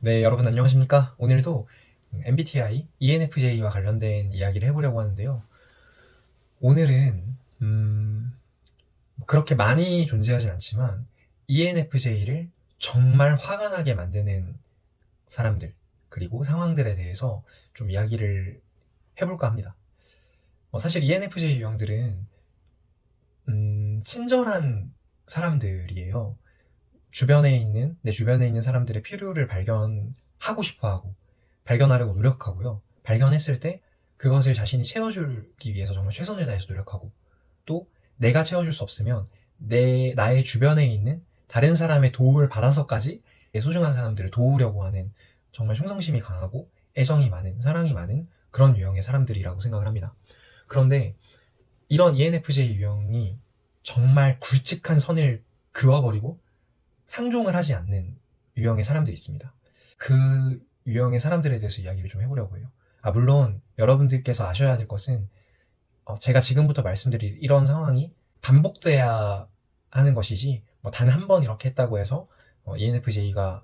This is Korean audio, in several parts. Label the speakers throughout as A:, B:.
A: 네, 여러분 안녕하십니까? 오늘도 MBTI, ENFJ와 관련된 이야기를 해보려고 하는데요. 오늘은 그렇게 많이 존재하진 않지만 ENFJ를 정말 화가 나게 만드는 사람들 그리고 상황들에 대해서 좀 이야기를 해볼까 합니다. 사실 ENFJ 유형들은 친절한 사람들이에요. 내 주변에 있는 사람들의 필요를 발견하고 싶어 하고, 발견하려고 노력하고요. 발견했을 때 그것을 자신이 채워주기 위해서 정말 최선을 다해서 노력하고, 또 내가 채워줄 수 없으면 나의 주변에 있는 다른 사람의 도움을 받아서까지 내 소중한 사람들을 도우려고 하는 정말 충성심이 강하고 애정이 많은, 사랑이 많은 그런 유형의 사람들이라고 생각을 합니다. 그런데 이런 ENFJ 유형이 정말 굵직한 선을 그어버리고 상종을 하지 않는 유형의 사람들이 있습니다. 그 유형의 사람들에 대해서 이야기를 좀 해보려고 해요. 물론 여러분들께서 아셔야 될 것은 제가 지금부터 말씀드릴 이런 상황이 반복돼야 하는 것이지 단 한 번 이렇게 했다고 해서 ENFJ가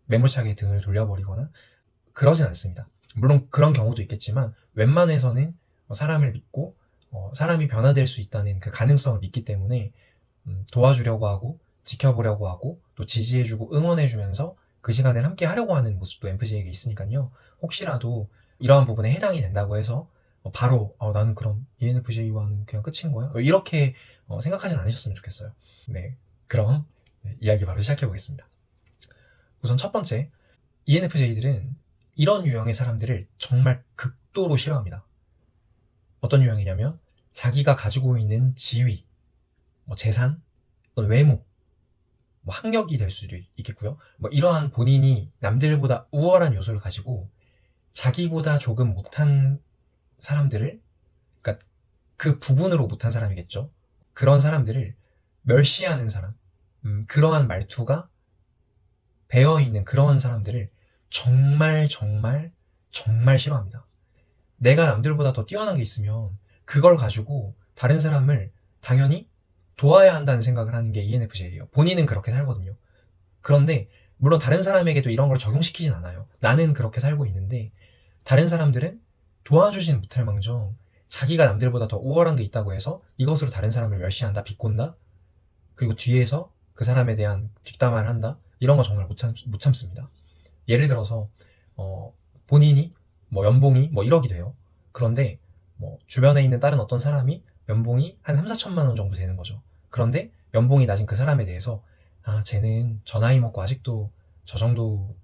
A: 매몰차게 등을 돌려버리거나 그러진 않습니다. 물론 그런 경우도 있겠지만 웬만해서는 사람을 믿고 사람이 변화될 수 있다는 그 가능성을 믿기 때문에 도와주려고 하고 지켜보려고 하고 또 지지해주고 응원해주면서 그 시간을 함께 하려고 하는 모습도 MFJ에게 있으니까요. 혹시라도 이러한 부분에 해당이 된다고 해서 바로 나는 그럼 ENFJ와는 그냥 끝인 거야? 이렇게 생각하진 않으셨으면 좋겠어요. 네, 그럼 이야기 바로 시작해 보겠습니다. 우선 첫 번째, ENFJ들은 이런 유형의 사람들을 정말 극도로 싫어합니다. 어떤 유형이냐면 자기가 가지고 있는 지위, 재산, 어떤 외모, 학력이 될 수도 있겠고요. 이러한 본인이 남들보다 우월한 요소를 가지고 자기보다 조금 못한 사람들을, 그러니까 그 부분으로 못한 사람이겠죠. 그런 사람들을 멸시하는 사람, 그러한 말투가 배어있는 그런 사람들을 정말 정말 정말 싫어합니다. 내가 남들보다 더 뛰어난 게 있으면 그걸 가지고 다른 사람을 당연히 도와야 한다는 생각을 하는 게 ENFJ예요. 본인은 그렇게 살거든요. 그런데 물론 다른 사람에게도 이런 걸 적용시키진 않아요. 나는 그렇게 살고 있는데 다른 사람들은 도와주진 못할 망정 자기가 남들보다 더 우월한 게 있다고 해서 이것으로 다른 사람을 멸시한다, 비꼰다, 그리고 뒤에서 그 사람에 대한 뒷담화를 한다, 이런 거 정말 못 참습니다. 예를 들어서 본인이 연봉이 1억이 돼요. 그런데 주변에 있는 다른 어떤 사람이 연봉이 한 3, 4천만 원 정도 되는 거죠. 그런데 연봉이 낮은 그 사람에 대해서 쟤는 저 나이 먹고 아직도 저 정도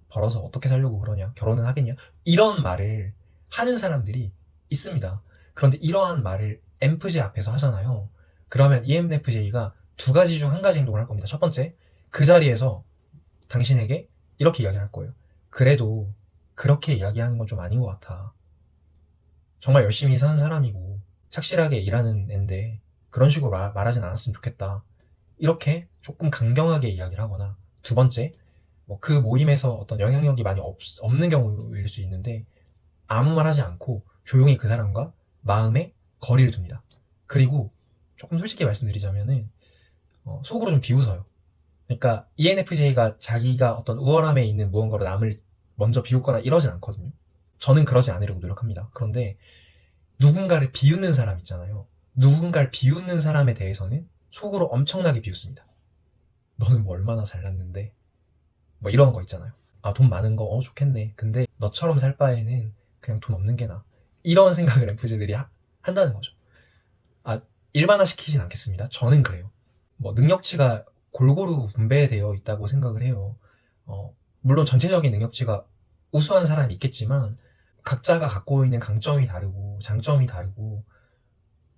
A: 벌어서 어떻게 살려고 그러냐, 결혼은 하겠냐, 이런 말을 하는 사람들이 있습니다. 그런데 이러한 말을 MFJ 앞에서 하잖아요. 그러면 ENFJ가 두 가지 중 한 가지 행동을 할 겁니다. 첫 번째, 그 자리에서 당신에게 이렇게 이야기를 할 거예요. 그래도 그렇게 이야기하는 건 좀 아닌 것 같아. 정말 열심히 사는 사람이고 착실하게 일하는 앤데 그런 식으로 말하진 않았으면 좋겠다. 이렇게 조금 강경하게 이야기를 하거나, 두 번째, 그 모임에서 어떤 영향력이 많이 없는 경우일 수 있는데 아무 말 하지 않고 조용히 그 사람과 마음의 거리를 둡니다. 그리고 조금 솔직히 말씀드리자면은 속으로 좀 비웃어요. 그러니까 ENFJ가 자기가 어떤 우월함에 있는 무언가로 남을 먼저 비웃거나 이러진 않거든요. 저는 그러지 않으려고 노력합니다. 그런데 누군가를 비웃는 사람 있잖아요. 누군가를 비웃는 사람에 대해서는 속으로 엄청나게 비웃습니다. 너는 얼마나 잘났는데, 이런 거 있잖아요. 돈 많은 거 좋겠네. 근데 너처럼 살 바에는 그냥 돈 없는 게 나아. 이런 생각을 MFJ들이 한다는 거죠. 일반화시키진 않겠습니다. 저는 그래요. 능력치가 골고루 분배되어 있다고 생각을 해요. 물론 전체적인 능력치가 우수한 사람이 있겠지만 각자가 갖고 있는 강점이 다르고 장점이 다르고,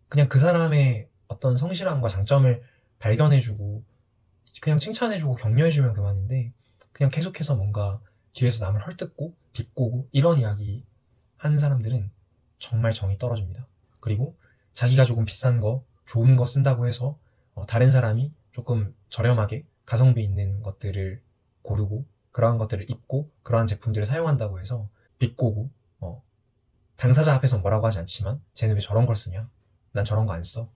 A: 그냥 그 사람의 어떤 성실함과 장점을 발견해주고 그냥 칭찬해주고 격려해주면 그만인데, 그냥 계속해서 뭔가 뒤에서 남을 헐뜯고 비꼬고 이런 이야기 하는 사람들은 정말 정이 떨어집니다. 그리고 자기가 조금 비싼 거, 좋은 거 쓴다고 해서 다른 사람이 조금 저렴하게 가성비 있는 것들을 고르고 그러한 것들을 입고 그러한 제품들을 사용한다고 해서 비꼬고, 당사자 앞에서 뭐라고 하지 않지만 쟤는 왜 저런 걸 쓰냐, 난 저런 거 안 써,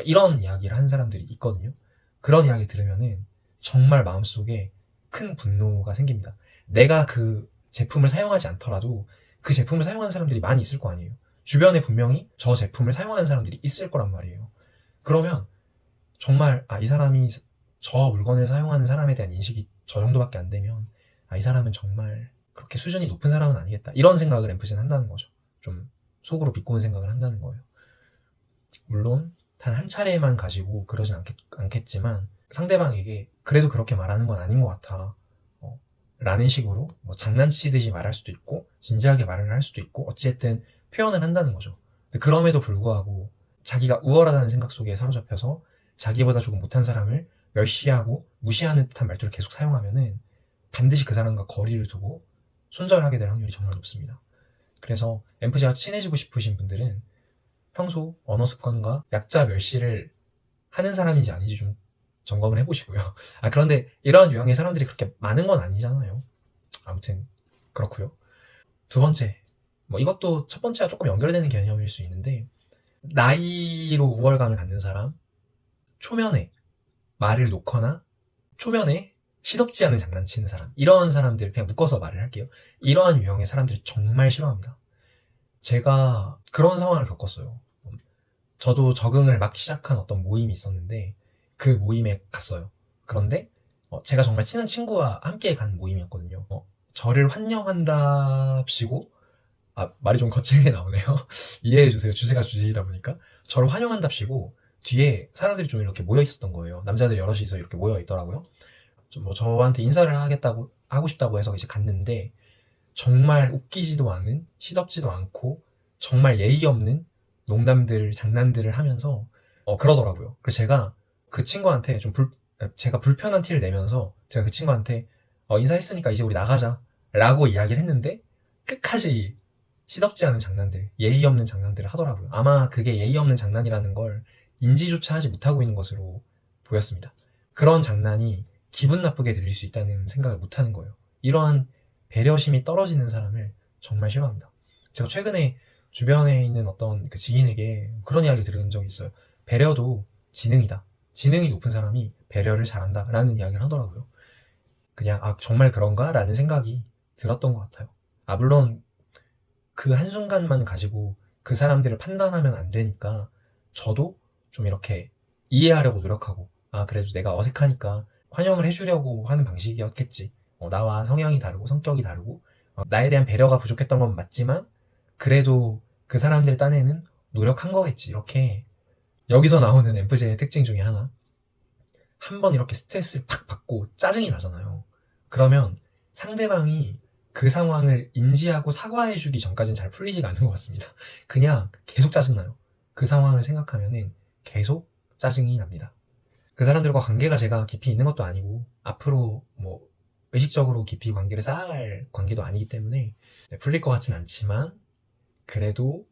A: 이런 이야기를 하는 사람들이 있거든요. 그런 이야기를 들으면은 정말 마음속에 큰 분노가 생깁니다. 내가 그 제품을 사용하지 않더라도 그 제품을 사용하는 사람들이 많이 있을 거 아니에요. 주변에 분명히 저 제품을 사용하는 사람들이 있을 거란 말이에요. 그러면 정말 이 사람이 저 물건을 사용하는 사람에 대한 인식이 저 정도밖에 안 되면 이 사람은 정말 그렇게 수준이 높은 사람은 아니겠다, 이런 생각을 엠프제는 한다는 거죠. 좀 속으로 비꼬는 생각을 한다는 거예요. 물론 단 한 차례만 가지고 그러진 않겠지만 상대방에게 그래도 그렇게 말하는 건 아닌 것 같아 라는 식으로 뭐 장난치듯이 말할 수도 있고 진지하게 말을 할 수도 있고 어찌됐든 표현을 한다는 거죠. 근데 그럼에도 불구하고 자기가 우월하다는 생각 속에 사로잡혀서 자기보다 조금 못한 사람을 멸시하고 무시하는 듯한 말투를 계속 사용하면은 반드시 그 사람과 거리를 두고 손절하게 될 확률이 정말 높습니다. 그래서 엠프제와 친해지고 싶으신 분들은 평소 언어 습관과 약자 멸시를 하는 사람인지 아닌지 좀 점검을 해보시고요. 그런데 이러한 유형의 사람들이 그렇게 많은 건 아니잖아요. 아무튼 그렇고요. 두 번째, 이것도 첫 번째와 조금 연결되는 개념일 수 있는데, 나이로 우월감을 갖는 사람, 초면에 말을 놓거나 초면에 시덥지 않은 장난치는 사람, 이런 사람들 그냥 묶어서 말을 할게요. 이러한 유형의 사람들이 정말 싫어합니다. 제가 그런 상황을 겪었어요. 저도 적응을 막 시작한 어떤 모임이 있었는데 그 모임에 갔어요. 그런데 제가 정말 친한 친구와 함께 간 모임이었거든요. 저를 환영한답시고, 말이 좀 거칠게 나오네요. 이해해주세요. 주제가 주제이다 보니까. 저를 환영한답시고 뒤에 사람들이 좀 이렇게 모여 있었던 거예요. 남자들 여럿이서 이렇게 모여 있더라고요. 좀 저한테 인사를 하고 싶다고 해서 이제 갔는데, 정말 웃기지도 않은, 시덥지도 않고 정말 예의 없는 농담들, 장난들을 하면서 그러더라고요. 그래서 제가 그 친구한테 제가 불편한 티를 내면서 제가 그 친구한테 인사했으니까 이제 우리 나가자 라고 이야기를 했는데 끝까지 시덥지 않은 장난들, 예의 없는 장난들을 하더라고요. 아마 그게 예의 없는 장난이라는 걸 인지조차 하지 못하고 있는 것으로 보였습니다. 그런 장난이 기분 나쁘게 들릴 수 있다는 생각을 못하는 거예요. 이러한 배려심이 떨어지는 사람을 정말 싫어합니다. 제가 최근에 주변에 있는 어떤 그 지인에게 그런 이야기를 들은 적이 있어요. 배려도 지능이다. 지능이 높은 사람이 배려를 잘한다 라는 이야기를 하더라고요. 그냥 정말 그런가? 라는 생각이 들었던 것 같아요. 물론 그 한순간만 가지고 그 사람들을 판단하면 안 되니까 저도 좀 이렇게 이해하려고 노력하고, 그래도 내가 어색하니까 환영을 해주려고 하는 방식이었겠지. 나와 성향이 다르고 성격이 다르고 나에 대한 배려가 부족했던 건 맞지만 그래도 그 사람들 딴에는 노력한 거겠지. 이렇게 여기서 나오는 엠프제의 특징 중에 하나, 한번 이렇게 스트레스를 팍 받고 짜증이 나잖아요. 그러면 상대방이 그 상황을 인지하고 사과해주기 전까지는 잘 풀리지가 않는 것 같습니다. 그냥 계속 짜증나요. 그 상황을 생각하면은 계속 짜증이 납니다. 그 사람들과 관계가 제가 깊이 있는 것도 아니고 앞으로 의식적으로 깊이 관계를 쌓아갈 관계도 아니기 때문에 풀릴 것 같진 않지만 그래도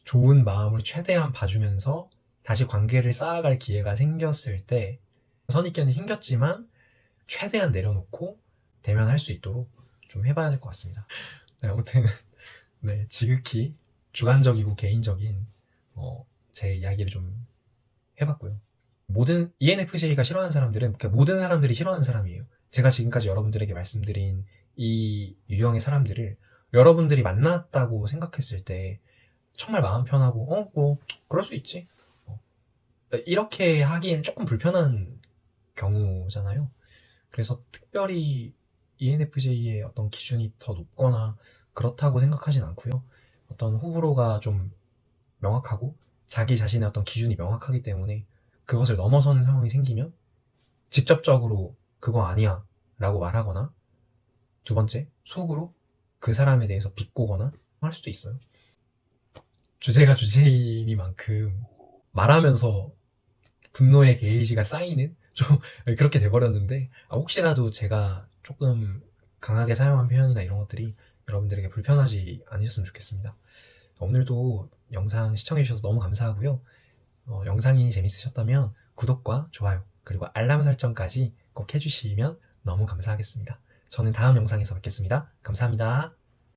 A: 좋은 마음을 최대한 봐주면서 다시 관계를 쌓아갈 기회가 생겼을 때 선입견이 생겼지만 최대한 내려놓고 대면할 수 있도록 좀 해봐야 될 것 같습니다. 아무튼 지극히 주관적이고 개인적인 제 이야기를 좀 해봤고요. 모든 ENFJ가 싫어하는 사람들은 모든 사람들이 싫어하는 사람이에요. 제가 지금까지 여러분들에게 말씀드린 이 유형의 사람들을 여러분들이 만났다고 생각했을 때 정말 마음 편하고 그럴 수 있지 이렇게 하기에는 조금 불편한 경우잖아요. 그래서 특별히 ENFJ의 어떤 기준이 더 높거나 그렇다고 생각하진 않고요. 어떤 호불호가 좀 명확하고 자기 자신의 어떤 기준이 명확하기 때문에 그것을 넘어서는 상황이 생기면 직접적으로 그거 아니야 라고 말하거나, 두 번째, 속으로 그 사람에 대해서 비꼬거나 할 수도 있어요. 주제가 주제이니만큼 말하면서 분노의 게이지가 쌓이는 좀 그렇게 돼버렸는데, 혹시라도 제가 조금 강하게 사용한 표현이나 이런 것들이 여러분들에게 불편하지 않으셨으면 좋겠습니다. 오늘도 영상 시청해주셔서 너무 감사하고요. 영상이 재밌으셨다면 구독과 좋아요 그리고 알람 설정까지 꼭 해주시면 너무 감사하겠습니다. 저는 다음 영상에서 뵙겠습니다. 감사합니다.